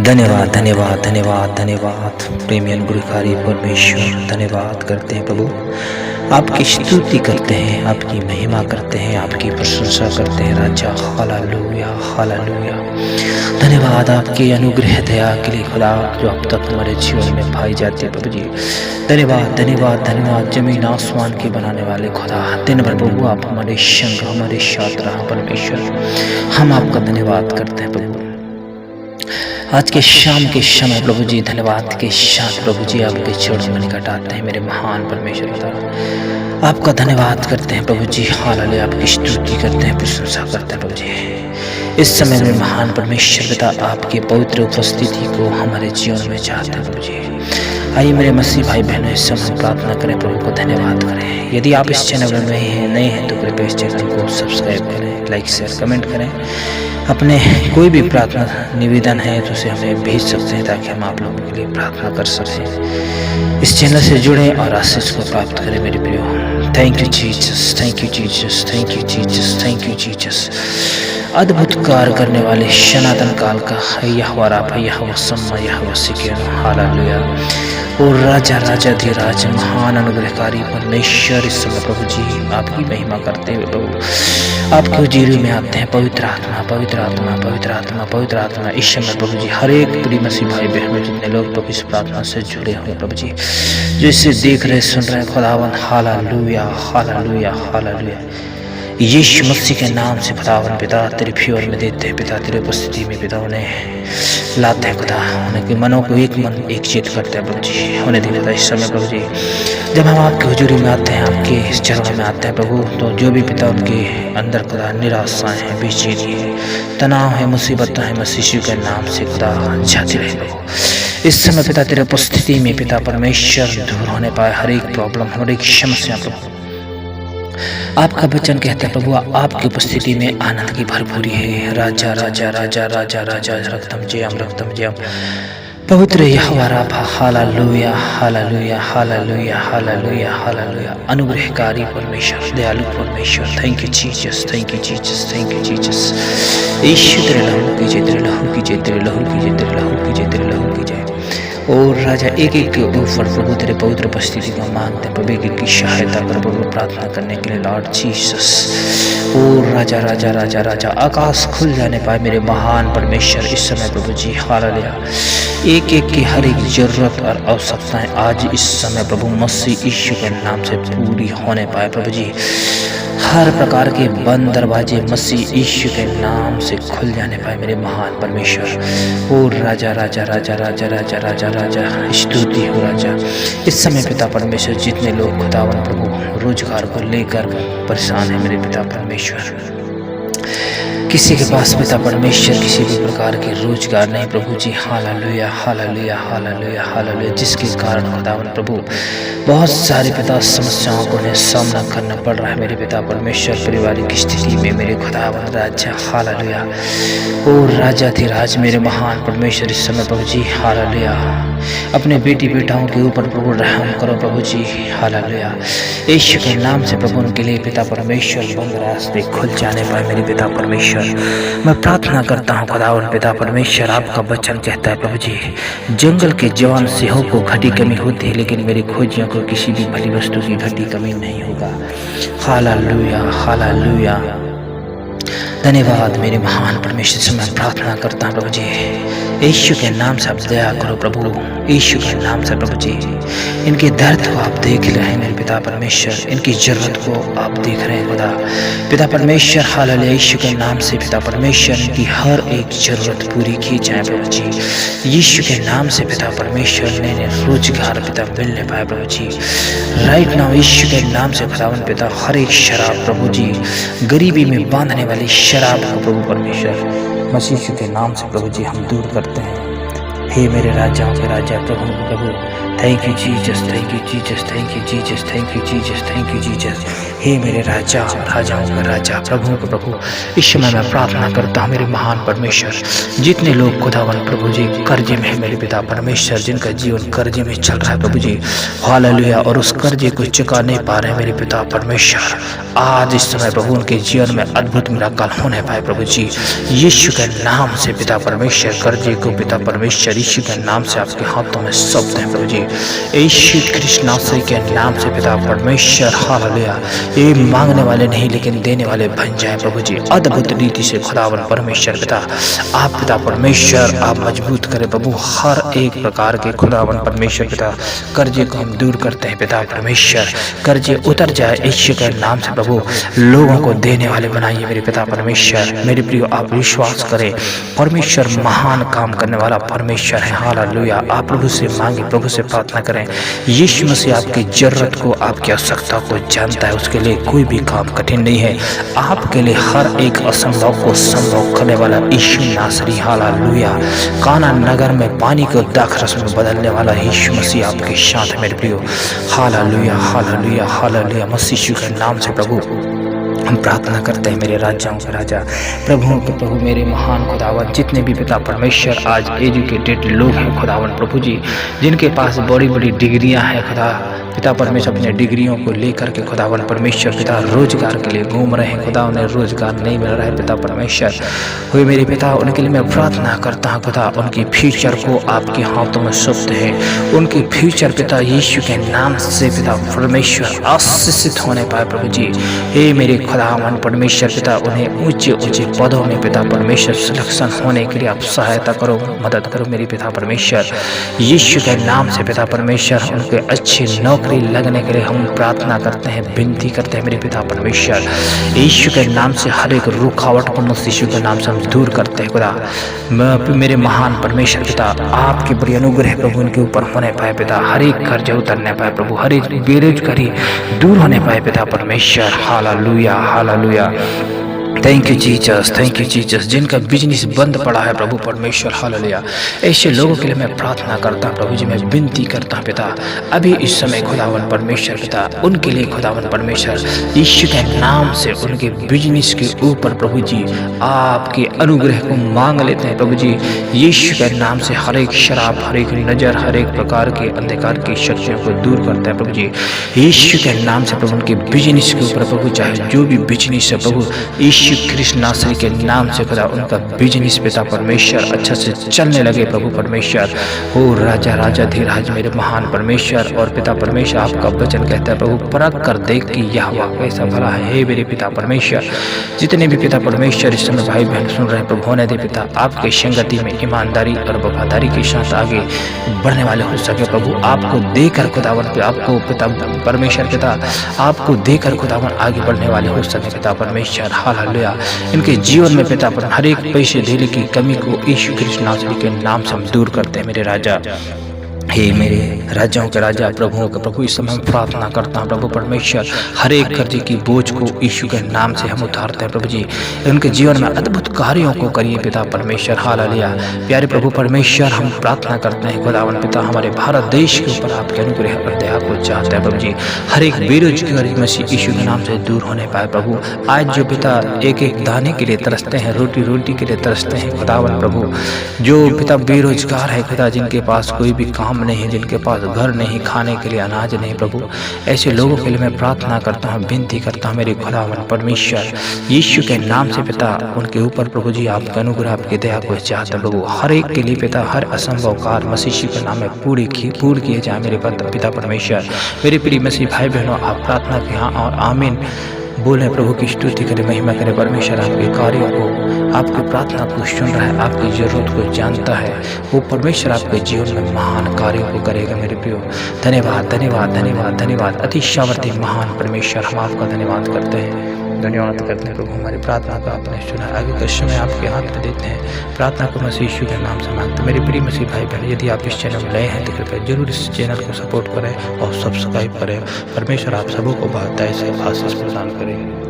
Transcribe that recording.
धन्यवाद धन्यवाद धन्यवाद धन्यवाद प्रेमी अनुग्रहकारी परमेश्वर, धन्यवाद करते हैं प्रभु। आपकी स्तुति करते हैं, आपकी महिमा करते हैं, आपकी प्रशंसा करते हैं राजा। Hallelujah hallelujah. धन्यवाद आपके अनुग्रह दया के लिए खुदा, जो अब तक हमारे जीवन में पाई जाती है प्रभु जी। धन्यवाद धन्यवाद धन्यवाद जमीन आसमान के बनाने वाले खुदा, दिन भर प्रभु आप हमारे संग हमारे साथ रहा परमेश्वर। हम आपका धन्यवाद करते हैं प्रभु। आज के शाम के समय प्रभु जी धन्यवाद के साथ प्रभु जी आपके चरणों में निकट आते हैं मेरे महान परमेश्वर पिता। आपका धन्यवाद करते हैं प्रभु जी। हालेलुया। आपकी स्तुति करते हैं, प्रशंसा करते हैं प्रभु जी। इस समय में महान परमेश्वर पिता आपके पवित्र उपस्थिति को हमारे जीवन में चाहते हैं प्रभु जी। आइए मेरे मसीह भाई बहनों, इस समय प्रार्थना करें, प्रभु को धन्यवाद करें। यदि आप इस चैनल में नए हैं तो कृपया इस चैनल को सब्सक्राइब करें, लाइक शेयर कमेंट करें। अपने कोई भी प्रार्थना निवेदन है तो उसे हमें भेज सकते हैं, ताकि हम आप लोगों के लिए प्रार्थना कर सकें। इस चैनल से जुड़ें और आशीष को प्राप्त करें मेरे प्रियो। Thank you Jesus, thank you Jesus, thank you Jesus, thank you Jesus. अद्भुत कार्य करने वाले सनातन काल का यहोवा राफा, यहोवा सम्मा, यहोवा सिकेनो। हालेलुया। और राजा राजा धीराज महान अनुग्रहकारी परमेश्वर, इस समय प्रभु जी आपकी महिमा करते हुए प्रभु आपके उजीरे में आते हैं। पवित्र आत्मा पवित्र आत्मा पवित्र आत्मा पवित्र आत्मा इस समय प्रभु जी हर एक प्रिय मसीह भाई बहनों, जितने लोग प्रभु इस प्रार्थना से जुड़े हुए प्रभु जी, जो इसे देख रहे सुन रहे हैं खुदावन। Hallelujah hallelujah hallelujah. यीशु मसीह के नाम से खुदावन पिता तेरे फेवर में देते हैं पिता, तेरे उपस्थिति में पिता उन्हें लाते हैं खुदा, उनके मनों को एक मन एक चित करते हैं प्रभु जी। होने देता इस समय प्रभु जी, जब हम आपके हुजूरी में आते हैं, आपके चरणों में आते हैं प्रभु, तो जो भी पिता उनके अंदर खुदा निराशाएं हैं, बेचैनी है, तनाव है, मुसीबतें हैं, मसीह के नाम से खुदा जाते रहे प्रभु। इस समय पिता तेरे उपस्थिति में पिता परमेश्वर दूर होने पाए हर एक प्रॉब्लम, हर एक समस्या प्रभु। आपका वचन कहता है प्रभु, आपकी उपस्थिति में आनंद की भरपूरी है। राजा राजा राजा राजा राजा रक्तम जयम रक्तम जयम पवित्र यहोवा राफा। Hallelujah hallelujah hallelujah hallelujah hallelujah. अनुग्रहकारी परमेश्वर, दयालु परमेश्वर, thank you Jesus, thank you Jesus, thank you Jesus. यीशु तेरे लहू की जय, तेरे लहू की जय, तेरे लहू की जय, तेरे लहू की जय, तेरे लहू की जय। और राजा एक एक के ऊपर प्रभु तेरे पवित्र उपस्थिति को मांगते हैं प्रभु, एक की सहायता कर प्रभु प्रार्थना करने के लिए लॉर्ड जीसस। और राजा राजा राजा राजा आकाश खुल जाने पाए मेरे महान परमेश्वर इस समय प्रभु जी। हालेलुया। एक एक की हर एक जरूरत और आवश्यकताएं आज इस समय प्रभु मसीह यीशु के नाम से पूरी होने पाए प्रभु जी। हर प्रकार के बंद दरवाजे मसीह यीशु के नाम से खुल जाने पाए मेरे महान परमेश्वर। और राजा राजा राजा राजा राजा राजा राजा स्तुति हो राजा। इस समय पिता परमेश्वर, जितने लोग खुदावन प्रभु रोजगार को लेकर परेशान है मेरे पिता परमेश्वर, किसी के पास पिता परमेश्वर किसी भी प्रकार के रोजगार नहीं प्रभु जी। Hallelujah hallelujah hallelujah hallelujah. जिसके कारण खुदावन प्रभु बहुत सारे पिता समस्याओं को उन्हें सामना करना पड़ रहा है मेरे पिता परमेश्वर, पारिवारिक स्थिति में मेरे खुदावन राजा। हालेलुया। और राजा धीराज मेरे महान परमेश्वर इस समय प्रभु जी। हालेलुया। अपने बेटी बेटाओं के ऊपर प्रभु रहम करो प्रभु जी। हालेलुया। यीशु के नाम से प्रभु उनके लिए पिता परमेश्वर बंद रास्ते खुल जाने पाए मेरे पिता परमेश्वर। मैं प्रार्थना करता हूँ खुदावन पिता परमेश्वर, आपका वचन कहता है प्रभु जी, जंगल के जवान सिंहों को घटी कमी होती है, लेकिन मेरे खोजियों को किसी भी भली वस्तु की घटी कमी नहीं होगा। Hallelujah hallelujah. धन्यवाद मेरे महान परमेश्वर से मैं प्रार्थना करता हूँ प्रभु जी। यीशु के नाम से आप दया करो प्रभु, यीशु के नाम से प्रभु जी। इनके दर्द को आप देख रहे हैं मेरे पिता परमेश्वर, इनकी जरूरत को आप देख रहे हैं खुदा पिता परमेश्वर। हालेलुया। यीशु के नाम से पिता परमेश्वर इनकी हर एक जरूरत पूरी की जाए प्रभु जी। यीशु के नाम से पिता परमेश्वर ने रोजगार पिता मिलने पाए प्रभु जी। राइट नाउ यीशु के नाम से खुदावन पिता हर एक शराब प्रभु जी, गरीबी में बांधने वाली शराब को प्रभु परमेश्वर मसीह के नाम से प्रभु जी हम दूर करते हैं। हे मेरे राजाओं के राजा, प्रभु के प्रभु। Thank you Jesus, thank you Jesus, thank you Jesus, thank you Jesus, thank you Jesus. हे मेरे राजा, राजाओं का राजा, प्रभु के प्रभु। इस समय मैं प्रार्थना करता हूँ मेरे महान परमेश्वर, जितने लोग खुदावन प्रभु जी कर्जे में है मेरे पिता परमेश्वर, जिनका जीवन कर्जे में चल रहा है प्रभु जी, हालेलुया, और उस कर्जे को चुका नहीं पा रहे मेरे पिता परमेश्वर, आज इस समय प्रभु उनके जीवन में अद्भुत मिराकल होने पाए प्रभु जी, यीशु के नाम से पिता परमेश्वर। कर्जे को पिता परमेश्वर यीशु के नाम से आपके हाथों में सौंपते हैं प्रभु जी, यीशु कृष्ण नासरी के नाम से पिता परमेश्वर, हालेलुया। ये मांगने वाले नहीं लेकिन देने वाले बन जाए प्रभु जी, अद्भुत रीति से खुदावन परमेश्वर पिता, आप पिता परमेश्वर आप मजबूत करें प्रभु, हर एक प्रकार के खुदावन परमेश्वर पिता कर्जे को हम दूर करते हैं पिता परमेश्वर, कर्जे उतर जाए यीशु के नाम से प्रभु, लोगों को देने वाले बनाइए मेरे पिता परमेश्वर। मेरे प्रियो आप विश्वास करें, परमेश्वर महान काम करने वाला परमेश्वर है, हालेलुया। आप प्रभु से मांगे, प्रभु से प्रार्थना करें, यीशु मसीह आपकी जरूरत को, आपकी आवश्यकता को जानता है, उसके लिए कोई भी काम कठिन नहीं है, आपके लिए हर एक असंभव को संभव करने वाला यीशु नासरी, हालेलुया। काना नगर में पानी को दाखरस में बदलने वाला यीशु मसीह आपके साथ है मेरे प्रियो, हालेलुया, हालेलुया, हालेलुया। मसीह यीशु के नाम से प्रभु हम प्रार्थना करते हैं मेरे राजाओं के राजा, प्रभुओं के प्रभु, मेरे महान खुदावन, जितने भी पिता परमेश्वर आज एजुकेटेड लोग हैं खुदावन प्रभु जी, जिनके पास बड़ी बड़ी डिग्रियां हैं खुदा पिता परमेश्वर, अपने डिग्रियों को लेकर के खुदावन परमेश्वर पिता रोजगार के लिए घूम रहे हैं खुदा, उन्हें रोजगार नहीं मिल रहा है पिता परमेश्वर, हुए मेरे पिता, उनके लिए मैं प्रार्थना करता हूँ खुदा, उनकी फ्यूचर को आपके हाथों में सौंपते हैं, उनकी फ्यूचर पिता यीशु के नाम से पिता परमेश्वर आशीषित होने पाए प्रभु जी। हे मेरे खुदावन परमेश्वर पिता, उन्हें ऊंचे ऊंचे पदों में पिता परमेश्वर सिलेक्शन होने के लिए आप सहायता करो, मदद करो मेरे पिता परमेश्वर, यीशु के नाम से पिता परमेश्वर। उनके अच्छी नौकरी लगने के लिए हम प्रार्थना करते हैं, विनती करते हैं मेरे पिता परमेश्वर, यीशु के नाम से हर एक रुकावट को यीशु के नाम से हम दूर करते हैं खुदा, मेरे महान परमेश्वर पिता। आपकी बड़ी अनुग्रह प्रभु उनके ऊपर होने पाए पिता, हर एक कर्ज उतरने पाए प्रभु, हर एक बेरोजगारी दूर होने पाए पिता परमेश्वर, hallelujah, hallelujah. Thank you Jesus, thank you Jesus. जिनका बिजनेस बंद पड़ा है प्रभु परमेश्वर, हालेलुया, ऐसे लोगों के लिए मैं प्रार्थना करता हूँ प्रभु जी, मैं विनती करता हूँ पिता, अभी इस समय खुदावन परमेश्वर पिता, उनके लिए खुदावन परमेश्वर यीशु के नाम से उनके बिजनेस के ऊपर प्रभु जी आपके अनुग्रह को मांग लेते हैं प्रभु जी, यीशु के नाम से हर एक शराब, हर एक नजर, हर एक प्रकार के अंधकार की शक्तियों को दूर करते हैं प्रभु जी, यीशु के नाम से प्रभु उनके बिजनेस के ऊपर प्रभु, चाहे जो भी बिजनेस है प्रभु यीशु कृष्ण नासरी के नाम से खुदा, उनका बिजनेस पिता परमेश्वर अच्छा से चलने लगे प्रभु परमेश्वर। ओ राजा राजा धीराज मेरे महान परमेश्वर और पिता परमेश्वर, आपका वचन कहता है प्रभु, परख कर देख कि यहोवा कैसा भला है। हे मेरे पिता परमेश्वर, जितने भी पिता परमेश्वर इस समय भाई बहन सुन रहे हैं प्रभु, होने दे पिता, आपकी संगति में ईमानदारी और वफादारी के साथ आगे बढ़ने वाले हो सके प्रभु, आपको देकर खुदावन, आपको पिता परमेश्वर पिता, आपको देकर खुदावन आगे बढ़ने वाले हो सके पिता परमेश्वर, हालेलुया। इनके जीवन में पिता पर हर एक पैसे धेले की कमी को यीशु कृष्ण नासरी के नाम से हम दूर करते हैं मेरे राजा। हे मेरे राजाओं के राजा, प्रभुओं के प्रभु, इस समय प्रार्थना करता हूँ प्रभु परमेश्वर, हर एक कर्जे की बोझ को यीशु के नाम से हम उतारते हैं प्रभु जी, उनके जीवन में अद्भुत कार्यों को करिए पिता परमेश्वर, हालेलुया। प्यारे प्रभु परमेश्वर, हम प्रार्थना करते हैं खुदावन पिता, हमारे भारत देश के ऊपर आपके अनुग्रह और दया को चाहते हैं प्रभु जी, हर एक बेरोजगारी मसीह यीशु के नाम से दूर होने पाए प्रभु। आज जो पिता एक एक दाने के लिए तरसते हैं, रोटी रोटी के लिए तरसते हैं खुदावन प्रभु, जो पिता बेरोजगार है खुदा, जिनके पास कोई भी काम नहीं है, जिनके पास घर नहीं, खाने के लिए अनाज नहीं प्रभु, ऐसे लोगों के लिए मैं प्रार्थना करता हूँ, विनती करता हूँ मेरे खुदावन परमेश्वर, यीशु के नाम से पिता, उनके ऊपर प्रभु जी आपके अनुग्रह, आपकी दया को चाहते प्रभु, हर एक के लिए पिता, हर असंभव कार्य मसीह के नाम में पूर्ण किए जाए मेरे पिता परमेश्वर। मेरे प्रिय मसीह भाई बहनों, आप प्रार्थना के हाँ और आमीन बोले प्रभु की स्तुति करे, महिमा करे। परमेश्वर आपके कार्यों को, आपकी प्रार्थना को सुन रहा है, आपकी जरूरत को जानता है, वो परमेश्वर आपके जीवन में महान कार्यों को करेगा मेरे प्रियो। धन्यवाद धन्यवाद धन्यवाद धन्यवाद अति सामर्थी महान परमेश्वर, हम आपका धन्यवाद करते हैं, धन्यवाद करते हैं प्रभु। हमारी प्रार्थना को आपने सुना, आगे का समय आपके हाथ में देते हैं, प्रार्थना को मसीह यीशु के नाम से मांगते। मेरे प्रिय मसीह भाई बहन, यदि आप इस चैनल में नए हैं तो कृपया जरूर इस चैनल को सपोर्ट करें और सब्सक्राइब करें। परमेश्वर आप सबों को बहुत से आशीष प्रदान करें।